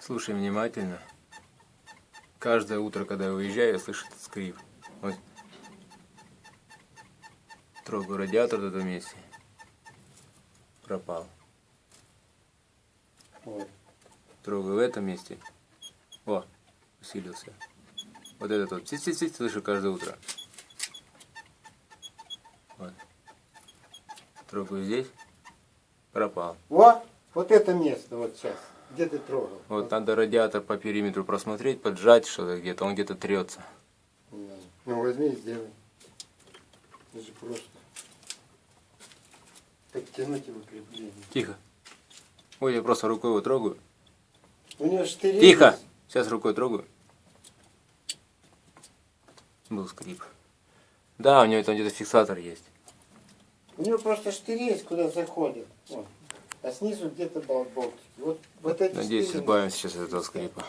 Слушай внимательно. Каждое утро, когда я уезжаю, я слышу этот скрип. Вот. Трогаю радиатор в этом месте. Пропал. Вот. Трогаю в этом месте. О, усилился. Вот этот вот. Цить-цить-цить слышу каждое утро. Вот. Трогаю здесь. Пропал. Вот это место, вот сейчас. Где ты трогал? Вот надо радиатор по периметру просмотреть, поджать что-то где-то. Он где-то трется. Ну возьми и сделай. Это же просто. Подтянуть его крепление. Тихо. Ой, я просто рукой его трогаю. У него штыри. Тихо! есть. Сейчас рукой трогаю. Был скрип. Да, у него там где-то фиксатор есть. У него просто штыри есть, куда заходят. Вот. А снизу где-то болтики. Вот эти Надеюсь, штыри- избавимся сейчас от этого скрипа.